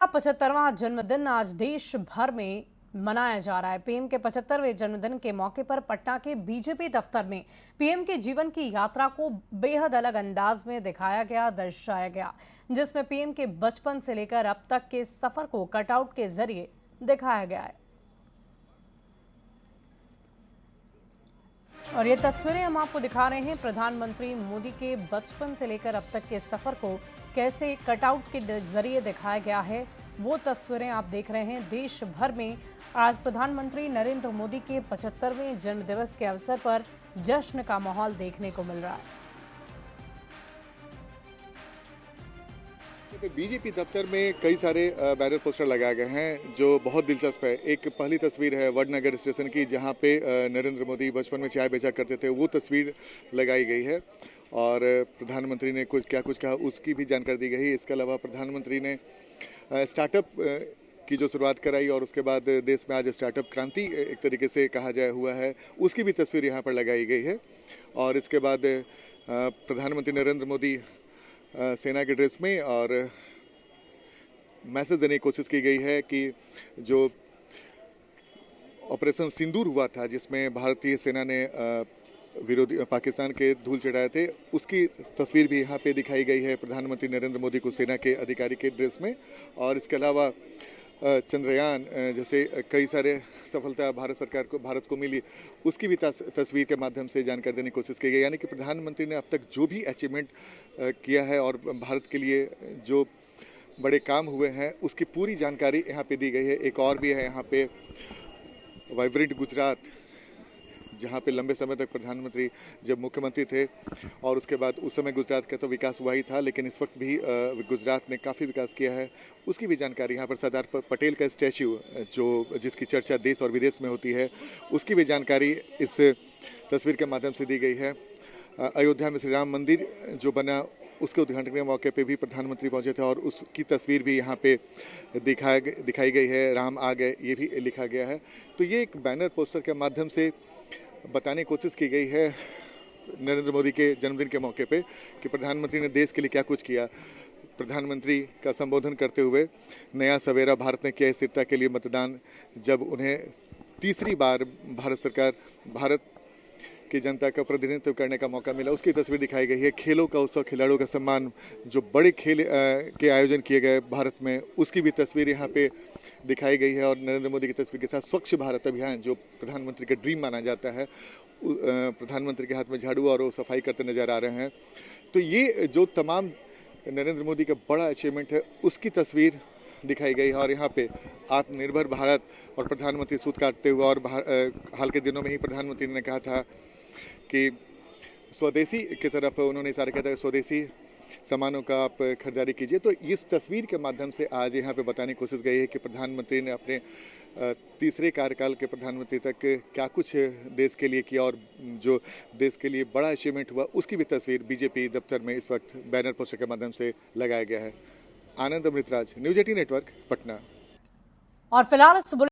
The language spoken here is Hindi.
75वां जन्मदिन आज देश भर में मनाया जा रहा है। पीएम के 75वें जन्मदिन के मौके पर पटना के बीजेपी दफ्तर में पीएम के जीवन की यात्रा को बेहद अलग अंदाज में दिखाया गया, दर्शाया गया, जिसमें पीएम के बचपन से लेकर अब तक के सफर को कटआउट के जरिए दिखाया गया है। और ये तस्वीरें हम आपको दिखा रहे हैं प्रधानमंत्री मोदी के बचपन से लेकर अब तक के सफर को कैसे कटआउट के जरिए दिखाया गया है। वो तस्वीरें आप देख रहे हैं। देश भर में आज प्रधानमंत्री नरेंद्र मोदी के 75वें जन्मदिवस के अवसर पर जश्न का माहौल देखने को मिल रहा है। बीजेपी दफ्तर में कई सारे बैनर पोस्टर लगाए गए हैं जो बहुत दिलचस्प है। एक पहली तस्वीर है वडनगर स्टेशन की, जहां पे नरेंद्र मोदी बचपन में चाय बेचा करते थे, वो तस्वीर लगाई गई है और प्रधानमंत्री ने कुछ कहा उसकी भी जानकारी दी गई। इसके अलावा प्रधानमंत्री ने स्टार्टअप की जो शुरुआत कराई और उसके बाद देश में आज स्टार्टअप क्रांति एक तरीके से कहा जाए हुआ है, उसकी भी तस्वीर यहाँ पर लगाई गई है। और इसके बाद प्रधानमंत्री नरेंद्र मोदी सेना के ड्रेस में और मैसेज देने की कोशिश की गई है कि जो ऑपरेशन सिंदूर हुआ था, जिसमें भारतीय सेना ने विरोधी पाकिस्तान के धूल चढ़ाए थे, उसकी तस्वीर भी यहाँ पे दिखाई गई है प्रधानमंत्री नरेंद्र मोदी को सेना के अधिकारी के ड्रेस में। और इसके अलावा चंद्रयान जैसे कई सारे सफलता भारत को मिली, उसकी भी तस्वीर के माध्यम से जानकारी देने की कोशिश की गई। यानी कि प्रधानमंत्री ने अब तक जो भी अचीवमेंट किया है और भारत के लिए जो बड़े काम हुए हैं, उसकी पूरी जानकारी यहाँ पे दी गई है। एक और भी है यहाँ पे वाइब्रेंट गुजरात, जहाँ पे लंबे समय तक प्रधानमंत्री जब मुख्यमंत्री थे और उसके बाद उस समय गुजरात का तो विकास हुआ ही था, लेकिन इस वक्त भी गुजरात ने काफ़ी विकास किया है, उसकी भी जानकारी यहाँ पर सरदार पटेल का स्टैच्यू जिसकी चर्चा देश और विदेश में होती है, उसकी भी जानकारी इस तस्वीर के माध्यम से दी गई है। अयोध्या में श्री राम मंदिर जो बना, उसके उद्घाटन के मौके पे भी प्रधानमंत्री पहुंचे थे और उसकी तस्वीर भी यहाँ पे दिखाई गई है। राम आ गए, ये भी लिखा गया है। तो ये एक बैनर पोस्टर के माध्यम से बताने की कोशिश की गई है नरेंद्र मोदी के जन्मदिन के मौके पे कि प्रधानमंत्री ने देश के लिए क्या कुछ किया। प्रधानमंत्री का संबोधन करते हुए नया सवेरा भारत ने किया स्थिरता के लिए मतदान, जब उन्हें तीसरी बार भारत की जनता का प्रतिनिधित्व करने का मौका मिला, उसकी तस्वीर दिखाई गई है। खेलों का उत्सव, खिलाड़ियों का सम्मान, जो बड़े खेल के आयोजन किए गए भारत में, उसकी भी तस्वीर यहाँ पे दिखाई गई है। और नरेंद्र मोदी की तस्वीर के साथ स्वच्छ भारत अभियान, जो प्रधानमंत्री का ड्रीम माना जाता है, प्रधानमंत्री के हाथ में झाड़ू और वो सफाई करते नजर आ रहे हैं। तो ये जो तमाम नरेंद्र मोदी का बड़ा अचीवमेंट है, उसकी तस्वीर दिखाई गई है। और यहाँ पे आत्मनिर्भर भारत और प्रधानमंत्री सूत काटते हुए, और हाल के दिनों में ही प्रधानमंत्री ने कहा था कि स्वदेशी की तरफ उन्होंने इशारा किया था, स्वदेशी सामानों का आप खरीदारी कीजिए। तो इस तस्वीर के माध्यम से आज यहाँ पे बताने की कोशिश गई है कि प्रधानमंत्री ने अपने तीसरे कार्यकाल के प्रधानमंत्री तक क्या कुछ देश के लिए किया और जो देश के लिए बड़ा अचीवमेंट हुआ, उसकी भी तस्वीर बीजेपी दफ्तर में इस वक्त बैनर पोस्टर के माध्यम से लगाया गया है। आनंद अमृतराज, न्यूज़ 18 नेटवर्क, पटना। और फिलहाल